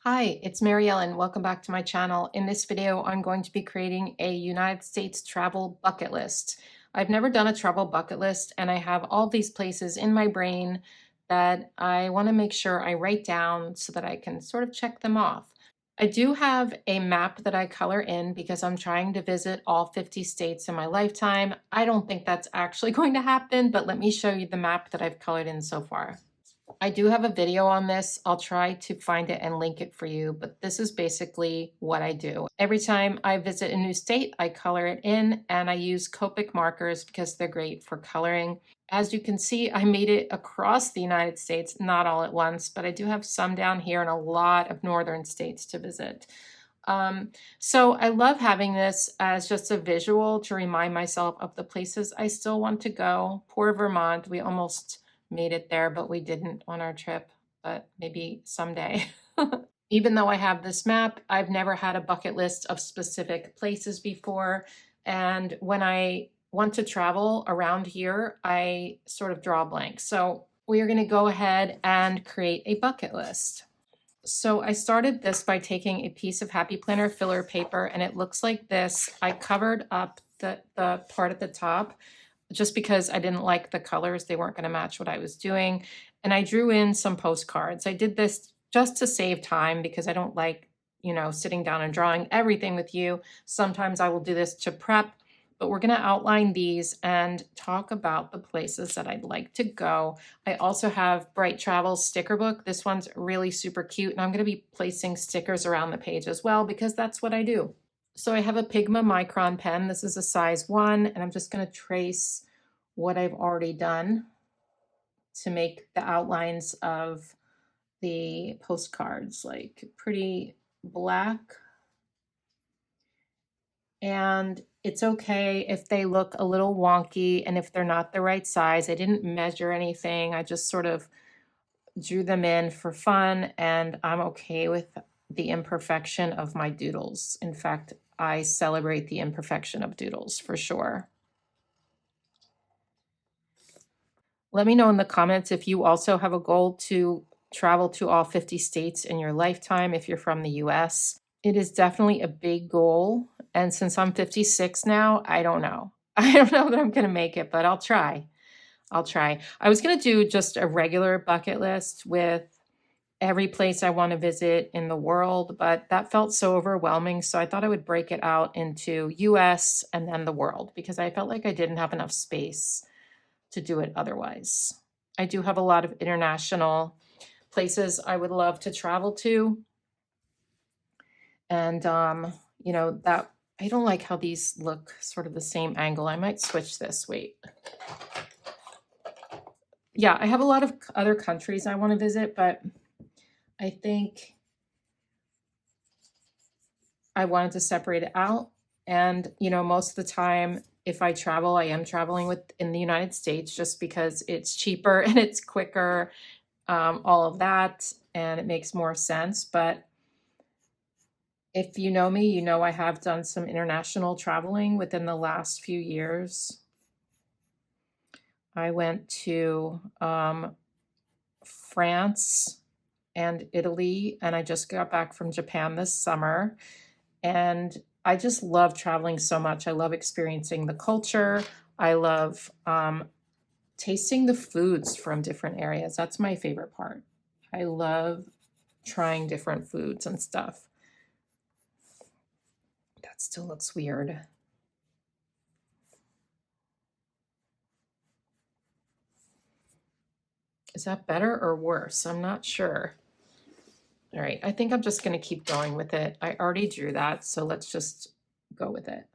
Hi, it's Mary Ellen. Welcome back to my channel. In this video, I'm going to be creating a United States travel bucket list. I've never done a travel bucket list, and I have all these places in my brain that I want to make sure I write down so that I can sort of check them off. I do have a map that I color in because I'm trying to visit all 50 states in my lifetime. I don't think that's actually going to happen, but let me show you the map that I've colored in so far. I do have a video on this. I'll try to find it and link it for you, but this is basically what I do. Every time I visit a new state, I color it in, and I use Copic markers because they're great for coloring. As you can see, I made it across the United States, not all at once, but I do have some down here and a lot of northern states to visit. So I love having this as just a visual to remind myself of the places I still want to go. Poor Vermont, we almost made it there, but we didn't on our trip, but maybe someday. Even though I have this map, I've never had a bucket list of specific places before. And when I want to travel around here, I sort of draw blank. So we are going to go ahead and create a bucket list. So I started this by taking a piece of Happy Planner filler paper, and it looks like this. I covered up the part at the top just because I didn't like the colors. They weren't going to match what I was doing. And I drew in some postcards. I did this just to save time because I don't like, sitting down and drawing everything with you. Sometimes I will do this to prep, but we're going to outline these and talk about the places that I'd like to go. I also have Bright Travel sticker book. This one's really super cute, and I'm going to be placing stickers around the page as well because that's what I do. So I have a Pigma Micron pen. This is a size 1, and I'm just going to trace what I've already done to make the outlines of the postcards like pretty black. And it's okay if they look a little wonky and if they're not the right size. I didn't measure anything. I just sort of drew them in for fun, and I'm okay with the imperfection of my doodles. In fact, I celebrate the imperfection of doodles for sure. Let me know in the comments if you also have a goal to travel to all 50 states in your lifetime if you're from the US. It is definitely a big goal, and since I'm 56 now, I don't know. I don't know that I'm going to make it, but I'll try. I was going to do just a regular bucket list with every place I want to visit in the world, but that felt so overwhelming. So I thought I would break it out into US and then the world because I felt like I didn't have enough space to do it otherwise. I do have a lot of international places I would love to travel to. And, that I don't like how these look sort of the same angle. I might switch this. Wait. Yeah, I have a lot of other countries I want to visit, but I think I wanted to separate it out. And, most of the time, if I travel, I am traveling within the United States just because it's cheaper and it's quicker, all of that, and it makes more sense. But if you know me, you know I have done some international traveling within the last few years. I went to France and Italy, and I just got back from Japan this summer. And I just love traveling so much. I love experiencing the culture. I love tasting the foods from different areas. That's my favorite part. I love trying different foods and stuff. That still looks weird. Is that better or worse? I'm not sure. All right, I think I'm just going to keep going with it. I already drew that, so let's just go with it.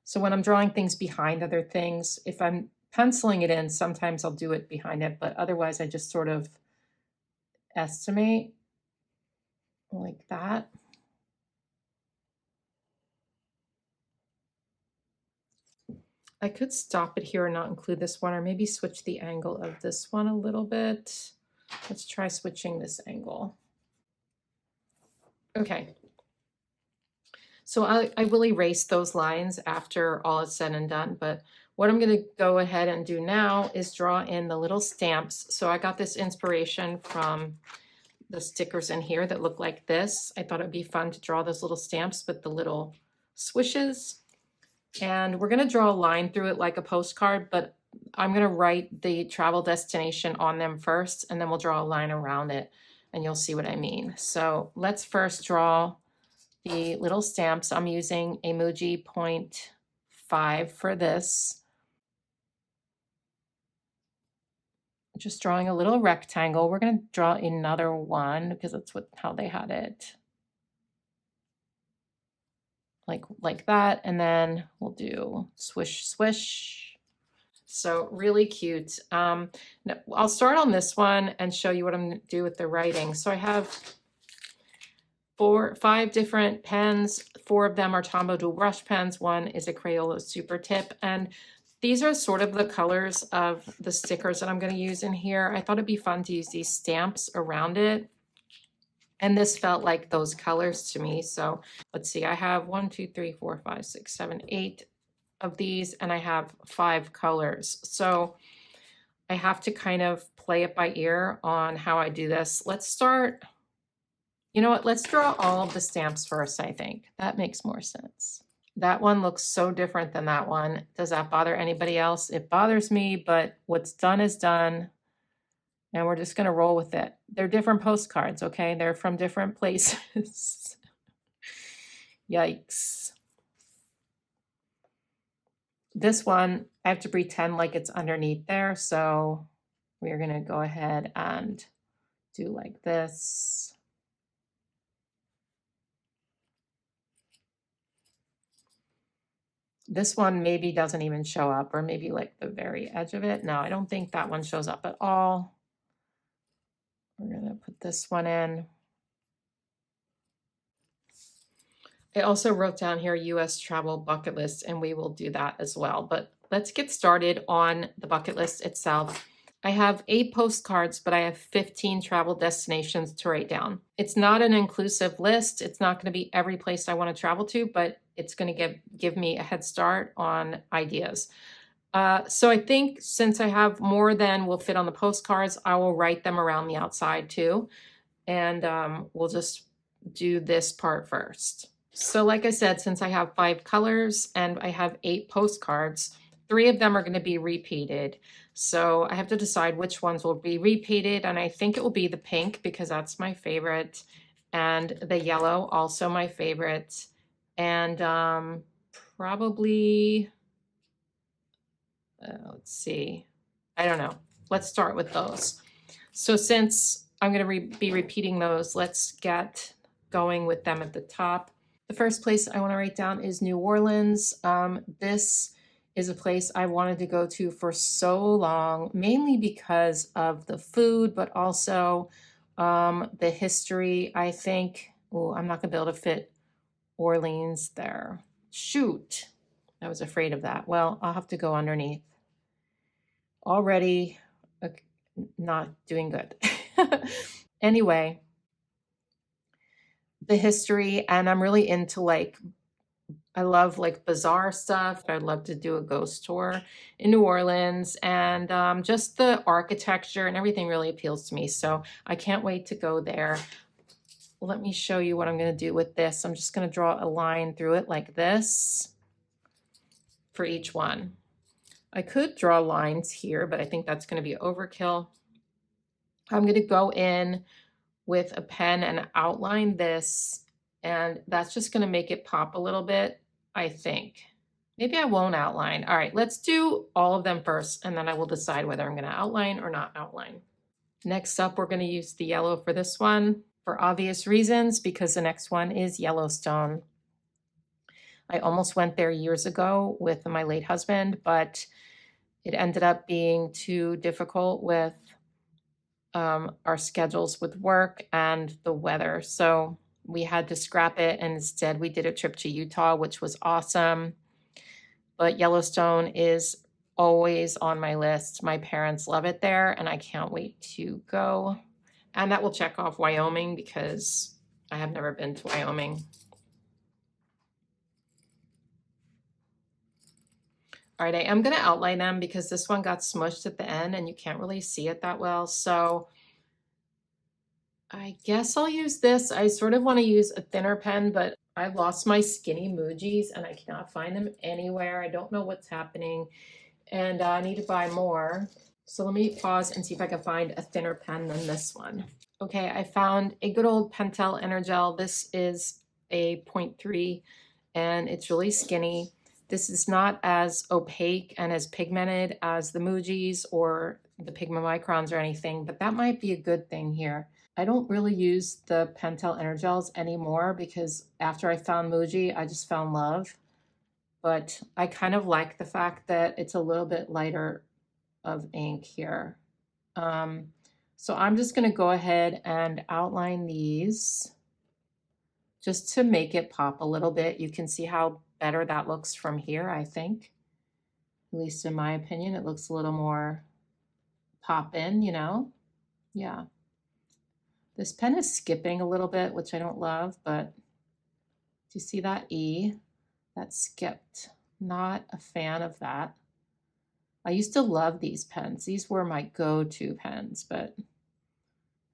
So when I'm drawing things behind other things, if I'm penciling it in, sometimes I'll do it behind it, but otherwise I just sort of estimate like that. I could stop it here and not include this one, or maybe switch the angle of this one a little bit. Let's try switching this angle. Okay. So I will erase those lines after all is said and done, but what I'm going to go ahead and do now is draw in the little stamps. So I got this inspiration from the stickers in here that look like this. I thought it'd be fun to draw those little stamps with the little swishes. And we're gonna draw a line through it like a postcard, but I'm gonna write the travel destination on them first, and then we'll draw a line around it, and you'll see what I mean. So let's first draw the little stamps. I'm using emoji 0.5 for this. Just drawing a little rectangle. We're going to draw another one because that's how they had it. Like that, and then we'll do swish, swish. So really cute. Now I'll start on this one and show you what I'm going to do with the writing. So I have 5 different pens. 4 of them are Tombow dual brush pens. 1 is a Crayola Super Tip, and these are sort of the colors of the stickers that I'm going to use in here. I thought it'd be fun to use these stamps around it, and this felt like those colors to me. So let's see, I have 1, 2, 3, 4, 5, 6, 7, 8 of these, and I have 5 colors. So I have to kind of play it by ear on how I do this. Let's start, you know what, let's draw all of the stamps first. I think that makes more sense. That one looks so different than that one. Does that bother anybody else? It bothers me, but what's done is done. And we're just going to roll with it. They're different postcards, okay? They're from different places. Yikes. This one, I have to pretend like it's underneath there. So we're going to go ahead and do like this. This one maybe doesn't even show up, or maybe like the very edge of it. No, I don't think that one shows up at all. We're going to put this one in. I also wrote down here US travel bucket list, and we will do that as well. But let's get started on the bucket list itself. I have 8 postcards, but I have 15 travel destinations to write down. It's not an inclusive list. It's not going to be every place I want to travel to, but it's going to give me a head start on ideas. So I think since I have more than will fit on the postcards, I will write them around the outside too. And we'll just do this part first. So like I said, since I have 5 colors and I have 8 postcards, 3 of them are going to be repeated. So I have to decide which ones will be repeated. And I think it will be the pink because that's my favorite. And the yellow, also my favorite. And probably, let's see, I don't know. Let's start with those. So since I'm going to be repeating those, let's get going with them at the top. The first place I want to write down is New Orleans. This is a place I wanted to go to for so long, mainly because of the food, but also the history. I think, oh, I'm not going to be able to fit Orleans there. Shoot, I was afraid of that. Well, I'll have to go underneath. Already not doing good. Anyway, the history, and I'm really into I love bizarre stuff. I'd love to do a ghost tour in New Orleans, and just the architecture and everything really appeals to me. So I can't wait to go there. Let me show you what I'm going to do with this. I'm just going to draw a line through it like this for each one. I could draw lines here, but I think that's going to be overkill. I'm going to go in with a pen and outline this, and that's just going to make it pop a little bit, I think. Maybe I won't outline. All right, let's do all of them first, and then I will decide whether I'm going to outline or not outline. Next up, we're going to use the yellow for this one for obvious reasons, because the next one is Yellowstone. I almost went there years ago with my late husband, but it ended up being too difficult with our schedules with work and the weather. So we had to scrap it, and instead we did a trip to Utah, which was awesome. But Yellowstone is always on my list. My parents love it there, and I can't wait to go. And that will check off Wyoming because I have never been to Wyoming. All right, I am going to outline them because this one got smushed at the end and you can't really see it that well. So I guess I'll use this. I sort of want to use a thinner pen, but I lost my skinny Mujis and I cannot find them anywhere. I don't know what's happening, and I need to buy more. So let me pause and see if I can find a thinner pen than this one. Okay, I found a good old Pentel Energel. This is a 0.3 and it's really skinny. This is not as opaque and as pigmented as the Mujis or the Pigment Microns or anything, but that might be a good thing here. I don't really use the Pentel Energels anymore because after I found Muji, I just found love. But I kind of like the fact that it's a little bit lighter of ink here. So I'm just going to go ahead and outline these just to make it pop a little bit. You can see how better that looks from here, I think. At least in my opinion, it looks a little more pop in, you know? Yeah. This pen is skipping a little bit, which I don't love, but do you see that E? That skipped. Not a fan of that. I used to love these pens. These were my go-to pens, but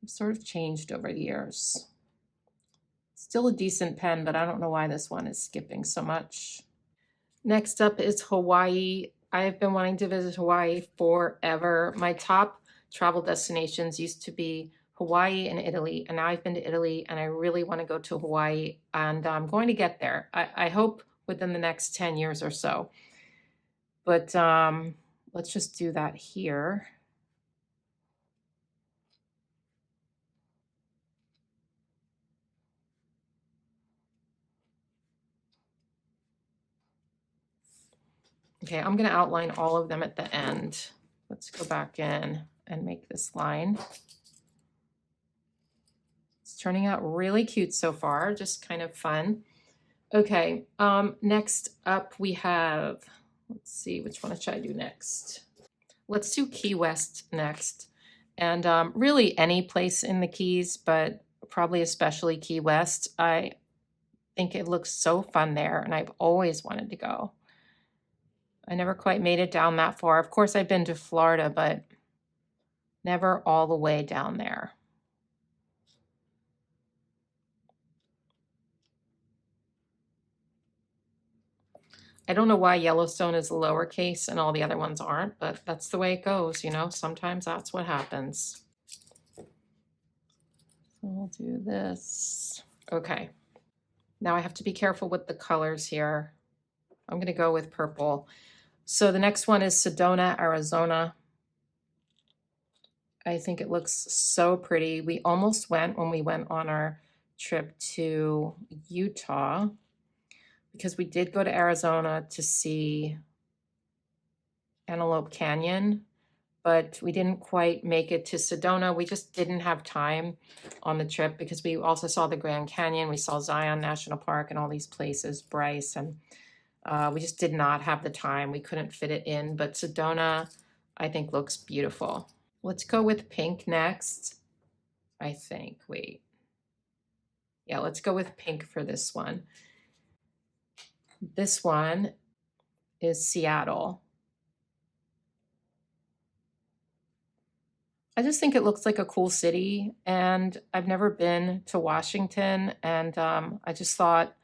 I've sort of changed over the years. Still a decent pen, but I don't know why this one is skipping so much. Next up is Hawaii. I've been wanting to visit Hawaii forever. My top travel destinations used to be Hawaii and Italy, and now I've been to Italy and I really want to go to Hawaii, and I'm going to get there. I hope within the next 10 years or so. But let's just do that here. Okay, I'm going to outline all of them at the end. Let's go back in and make this line. It's turning out really cute so far, just kind of fun. Okay, next up we have, let's see, which one should I do next? Let's do Key West next. And really any place in the Keys, but probably especially Key West. I think it looks so fun there and I've always wanted to go. I never quite made it down that far. Of course, I've been to Florida, but never all the way down there. I don't know why Yellowstone is lowercase and all the other ones aren't, but that's the way it goes, you know? Sometimes that's what happens. So we'll do this. Okay. Now I have to be careful with the colors here. I'm going to go with purple. So the next one is Sedona, Arizona. I think it looks so pretty. We almost went when we went on our trip to Utah, because we did go to Arizona to see Antelope Canyon, but we didn't quite make it to Sedona. We just didn't have time on the trip because we also saw the Grand Canyon. We saw Zion National Park and all these places, Bryce, and we just did not have the time. We couldn't fit it in, but Sedona, I think, looks beautiful. Let's go with pink next, I think. Wait. Yeah, let's go with pink for this one. This one is Seattle. I just think it looks like a cool city, and I've never been to Washington, and I just thought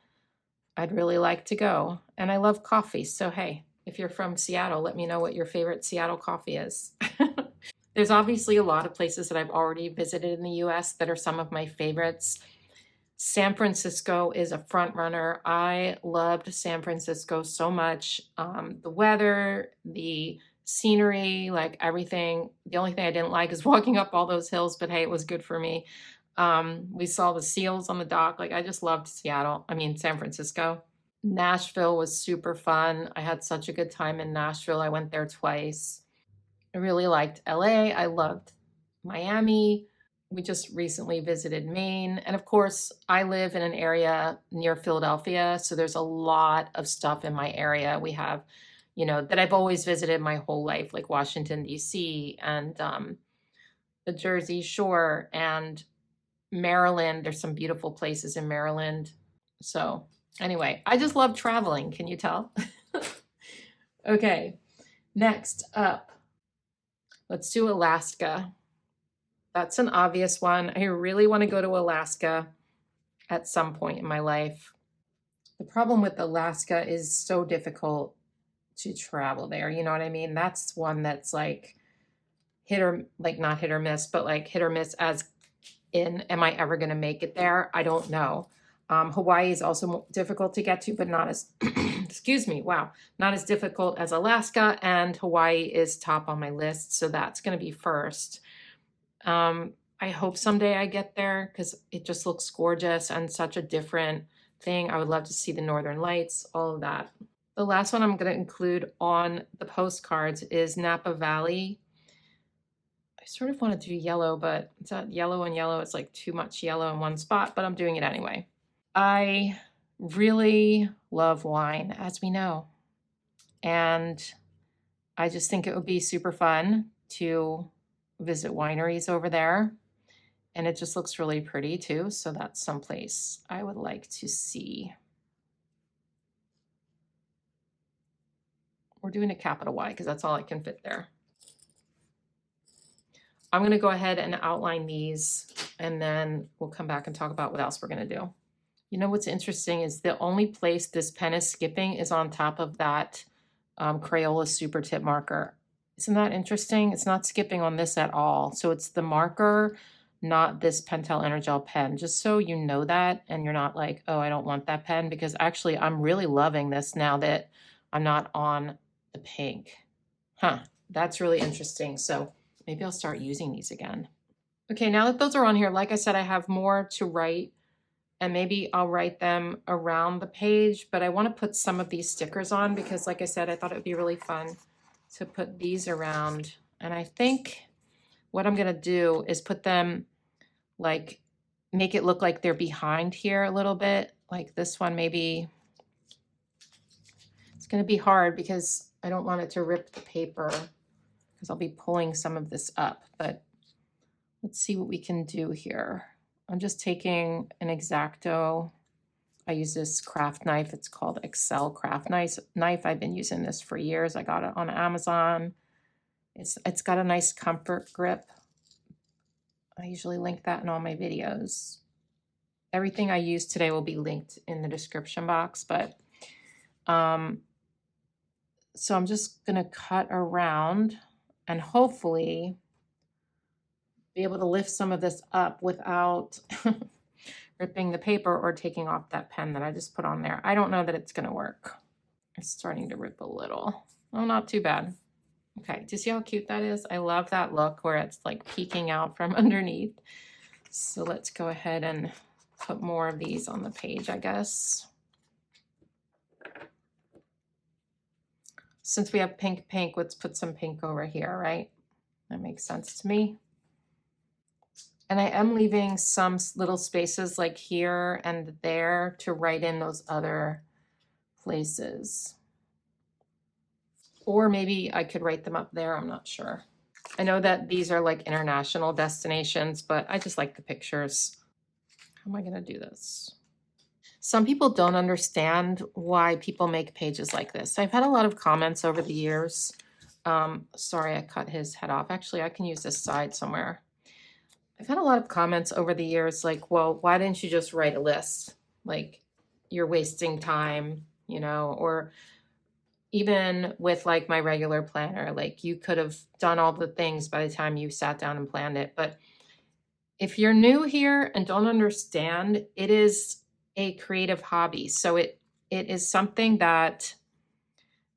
I'd really like to go. And I love coffee, so hey, if you're from Seattle, let me know what your favorite Seattle coffee is. There's obviously a lot of places that I've already visited in the US that are some of my favorites. San Francisco is a front runner. I loved San Francisco so much. The weather, the scenery, like everything. The only thing I didn't like is walking up all those hills, but hey, it was good for me. We saw the seals on the dock. Like, I just loved San Francisco. Nashville was super fun. I had such a good time in Nashville. I went there twice. I really liked LA. I loved Miami. We just recently visited Maine. And of course, I live in an area near Philadelphia, so there's a lot of stuff in my area. We have, you know, that I've always visited my whole life, like Washington, D.C. and the Jersey Shore and Maryland. There's some beautiful places in Maryland. So anyway, I just love traveling. Can you tell? Okay, next up, let's do Alaska. That's an obvious one. I really want to go to Alaska at some point in my life. The problem with Alaska is so difficult to travel there. You know what I mean? That's one that's like not hit or miss, but like hit or miss as in, am I ever going to make it there? I don't know. Hawaii is also difficult to get to, but not as, excuse me, wow, not as difficult as Alaska, and Hawaii is top on my list. So that's going to be first. I hope someday I get there because it just looks gorgeous and such a different thing. I would love to see the Northern Lights, all of that. The last one I'm going to include on the postcards is Napa Valley. I sort of want to do yellow, but it's not yellow and yellow. It's like too much yellow in one spot, but I'm doing it anyway. I really love wine, as we know. And I just think it would be super fun to visit wineries over there. And it just looks really pretty too. So that's someplace I would like to see. We're doing a capital Y because that's all I can fit there. I'm going to go ahead and outline these, and then we'll come back and talk about what else we're going to do. You know what's interesting is the only place this pen is skipping is on top of that Crayola Super Tip marker. Isn't that interesting? It's not skipping on this at all. So it's the marker, not this Pentel Energel pen, just so you know that, and you're not like, oh, I don't want that pen, because actually I'm really loving this now that I'm not on the pink. That's really interesting. So maybe I'll start using these again. Okay, now that those are on here, like I said, I have more to write, and maybe I'll write them around the page, but I want to put some of these stickers on because, like I said, I thought it would be really fun to put these around. And I think what I'm going to do is put them, like, make it look like they're behind here a little bit. Like this one, maybe. It's going to be hard because I don't want it to rip the paper, because I'll be pulling some of this up, but let's see what we can do here. I'm just taking an X-Acto. I use this craft knife. It's called Excel craft knife. I've been using this for years. I got it on Amazon. It's got a nice comfort grip. I usually link that in all my videos. Everything I use today will be linked in the description box, but so I'm just gonna cut around and hopefully be able to lift some of this up without ripping the paper or taking off that pen that I just put on there. I don't know that it's gonna work. It's starting to rip a little. Oh, not too bad. Okay, do you see how cute that is? I love that look where it's like peeking out from underneath. So let's go ahead and put more of these on the page, I guess. Since we have pink, let's put some pink over here, right? That makes sense to me. And I am leaving some little spaces like here and there to write in those other places. Or maybe I could write them up there, I'm not sure. I know that these are like international destinations, but I just like the pictures. How am I gonna do this? Some people don't understand why people make pages like this. I've had a lot of comments over the years. Sorry, I cut his head off. Actually, I can use this side somewhere. I've had a lot of comments over the years like, well, why didn't you just write a list? Like, you're wasting time, you know, or even with like my regular planner, like you could have done all the things by the time you sat down and planned it. But if you're new here and don't understand, it is a creative hobby. So it is something that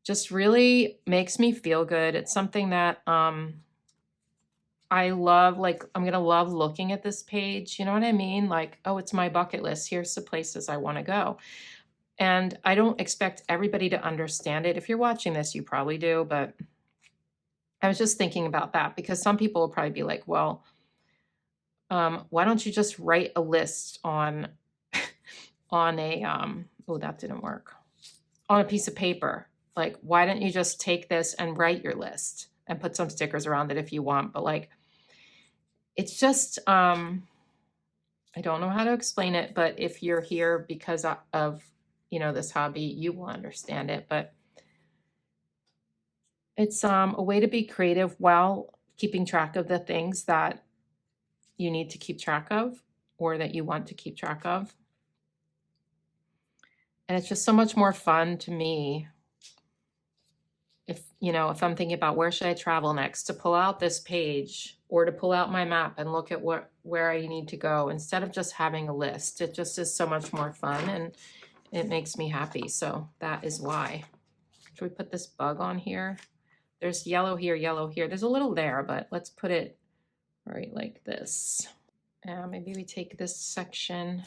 just really makes me feel good. It's something that I love. Like, I'm going to love looking at this page. You know what I mean? Like, oh, it's my bucket list. Here's the places I want to go. And I don't expect everybody to understand it. If you're watching this, you probably do. But I was just thinking about that because some people will probably be like, well, why don't you just write a list on a, oh, that didn't work, on a piece of paper. Like, why don't you just take this and write your list and put some stickers around it if you want? But like, it's just, I don't know how to explain it, but if you're here because of, you know, this hobby, you will understand it. But it's a way to be creative while keeping track of the things that you need to keep track of or that you want to keep track of. And it's just so much more fun to me if, you know, if I'm thinking about where should I travel next, to pull out this page or to pull out my map and look at where I need to go instead of just having a list. It just is so much more fun and it makes me happy. So that is why. Should we put this bug on here? There's yellow here, yellow here. There's a little there, but let's put it right like this. Maybe we take this section.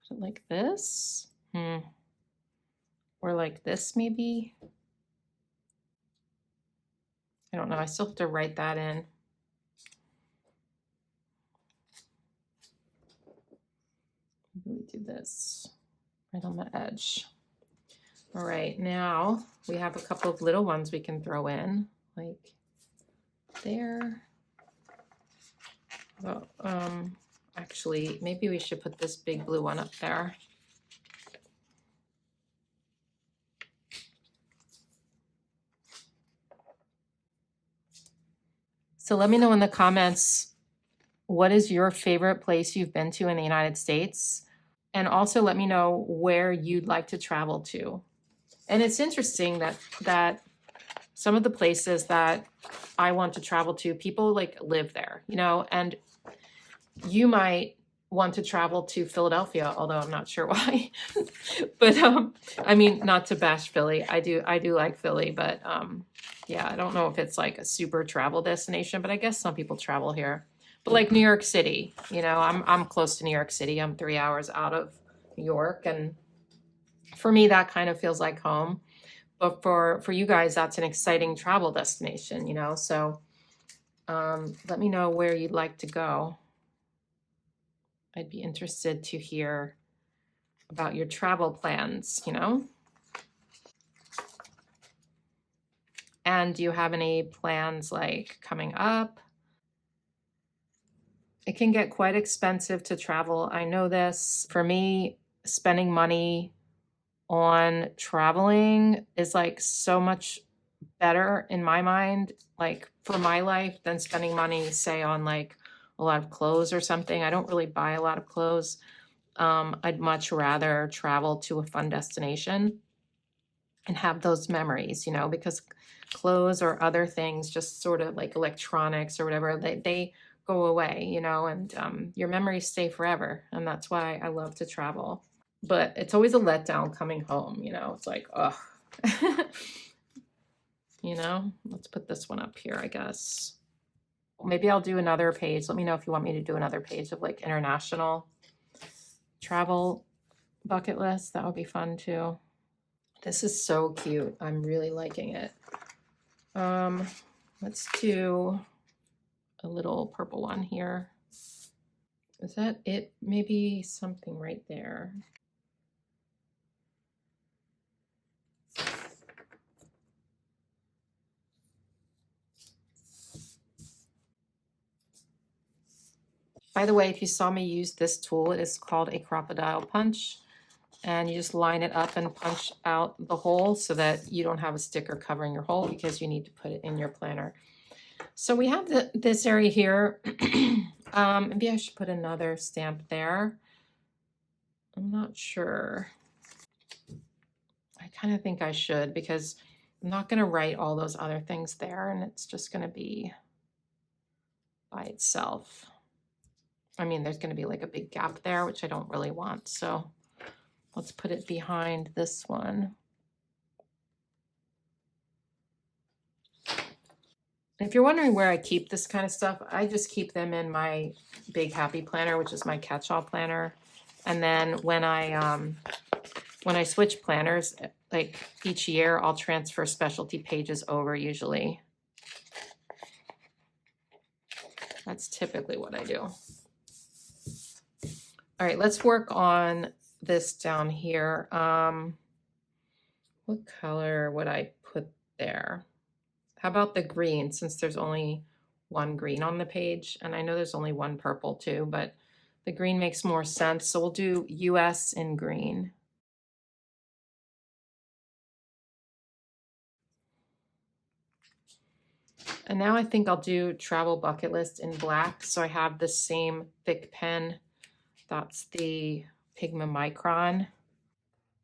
Like this? Or like this maybe? I don't know. I still have to write that in. Maybe we do this right on the edge. All right, now we have a couple of little ones we can throw in, like there. Well, actually, maybe we should put this big blue one up there. So let me know in the comments, what is your favorite place you've been to in the United States? And also let me know where you'd like to travel to. And it's interesting that some of the places that I want to travel to, people like live there, you know, and you might want to travel to Philadelphia, although I'm not sure why. But I mean, not to bash Philly. I do like Philly, but yeah, I don't know if it's like a super travel destination, but I guess some people travel here. But like New York City, you know, I'm close to New York City. I'm 3 hours out of New York, and for me, that kind of feels like home. But for you guys, that's an exciting travel destination, you know? So let me know where you'd like to go. I'd be interested to hear about your travel plans, you know? And do you have any plans like coming up? It can get quite expensive to travel. I know this. For me, spending money on traveling is like so much better in my mind, like for my life, than spending money, say, on like a lot of clothes or something. I don't really buy a lot of clothes. I'd much rather travel to a fun destination and have those memories, you know, because clothes or other things, just sort of like electronics or whatever, they go away, you know, and your memories stay forever. And that's why I love to travel. But it's always a letdown coming home, you know, it's like, ugh. You know, let's put this one up here, I guess. Maybe I'll do another page. Let me know if you want me to do another page of like international travel bucket list. That would be fun too. This is so cute. I'm really liking it. Let's do a little purple one here. Is that it? Maybe something right there. By the way, if you saw me use this tool, it is called a Crocodile Punch. And you just line it up and punch out the hole so that you don't have a sticker covering your hole, because you need to put it in your planner. So we have this area here. Maybe I should put another stamp there. I'm not sure. I kind of think I should, because I'm not going to write all those other things there, and it's just going to be by itself. I mean, there's going to be like a big gap there, which I don't really want. So let's put it behind this one. If you're wondering where I keep this kind of stuff, I just keep them in my Big Happy Planner, which is my catch-all planner. And then when I switch planners, like each year, I'll transfer specialty pages over usually. That's typically what I do. All right, let's work on this down here. What color would I put there? How about the green, since there's only one green on the page, and I know there's only one purple too, but the green makes more sense. So we'll do US in green. And now I think I'll do travel bucket list in black. So I have the same thick pen. That's the Pigma Micron.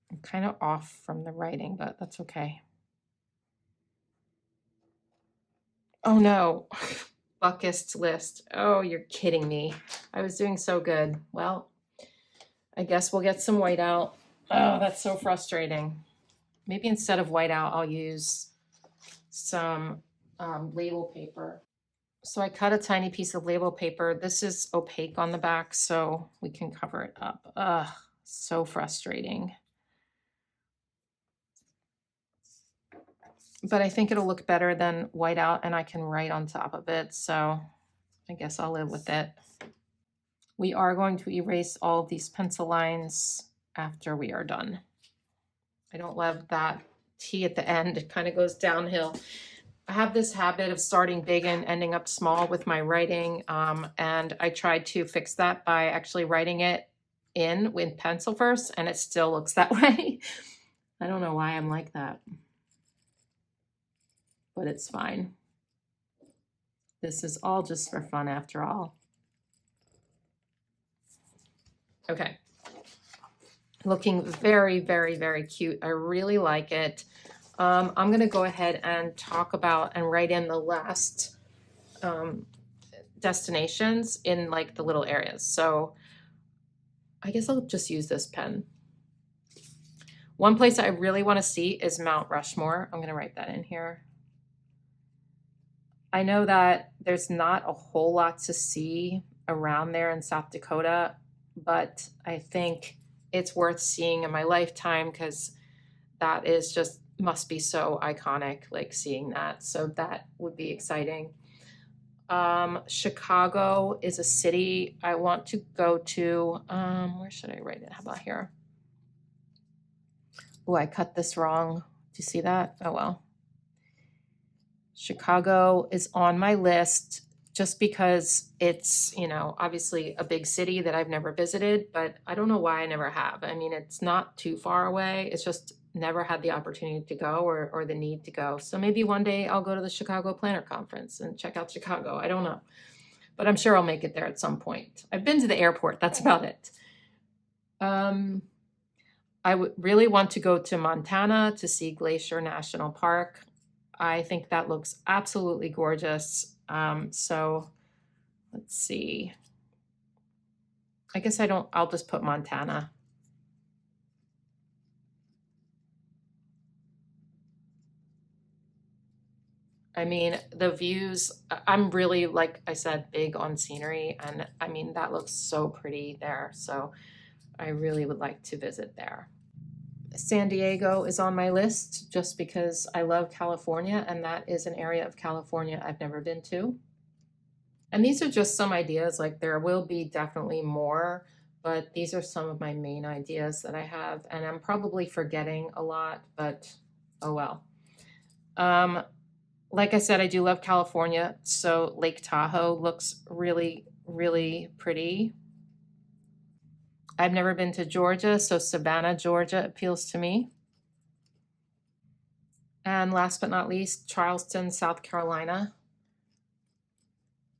I'm kind of off from the writing, but that's okay. Oh no, bucket list. Oh, you're kidding me. I was doing so good. Well, I guess we'll get some whiteout. Oh, that's so frustrating. Maybe instead of whiteout, I'll use some label paper. So I cut a tiny piece of label paper. This is opaque on the back, so we can cover it up. Ugh, so frustrating. But I think it'll look better than whiteout, and I can write on top of it, so I guess I'll live with it. We are going to erase all of these pencil lines after we are done. I don't love that T at the end. It kind of goes downhill. I have this habit of starting big and ending up small with my writing, and I tried to fix that by actually writing it in with pencil first, and it still looks that way. I don't know why I'm like that, but it's fine. This is all just for fun after all. Okay. Looking very, very, very cute. I really like it. I'm going to go ahead and talk about and write in the last destinations in like the little areas. So I guess I'll just use this pen. One place I really want to see is Mount Rushmore. I'm going to write that in here. I know that there's not a whole lot to see around there in South Dakota, but I think it's worth seeing in my lifetime because that is just must be so iconic, like seeing that. So that would be exciting. Chicago is a city I want to go to. Where should I write it? How about here? Oh, I cut this wrong. Do you see that? Oh, well. Chicago is on my list just because it's, you know, obviously a big city that I've never visited, but I don't know why I never have. I mean, it's not too far away. It's just never had the opportunity to go or the need to go. So maybe one day I'll go to the Chicago Planner Conference and check out Chicago. I don't know, but I'm sure I'll make it there at some point. I've been to the airport. That's about it. I would really want to go to Montana to see Glacier National Park. I think that looks absolutely gorgeous. So let's see. I guess I'll just put Montana. I mean, the views, I'm really, like I said, big on scenery. And I mean, that looks so pretty there. So I really would like to visit there. San Diego is on my list just because I love California, and that is an area of California I've never been to. And these are just some ideas, like there will be definitely more, but these are some of my main ideas that I have, and I'm probably forgetting a lot, but oh well. Like I said, I do love California, so Lake Tahoe looks really, really pretty. I've never been to Georgia, so Savannah, Georgia appeals to me. And last but not least, Charleston, South Carolina.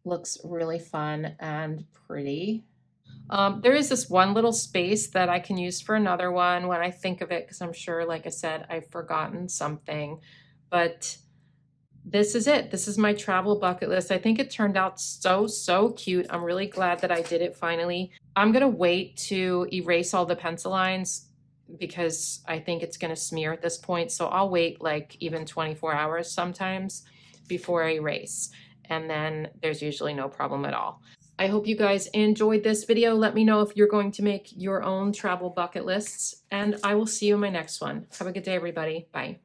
Looks really fun and pretty. There is this one little space that I can use for another one when I think of it, because I'm sure, like I said, I've forgotten something. But this is it. This is my travel bucket list. I think it turned out so cute. I'm really glad that I did it finally. I'm going to wait to erase all the pencil lines because I think it's going to smear at this point. So I'll wait like even 24 hours sometimes before I erase. And then there's usually no problem at all. I hope you guys enjoyed this video. Let me know if you're going to make your own travel bucket lists, and I will see you in my next one. Have a good day, everybody. Bye.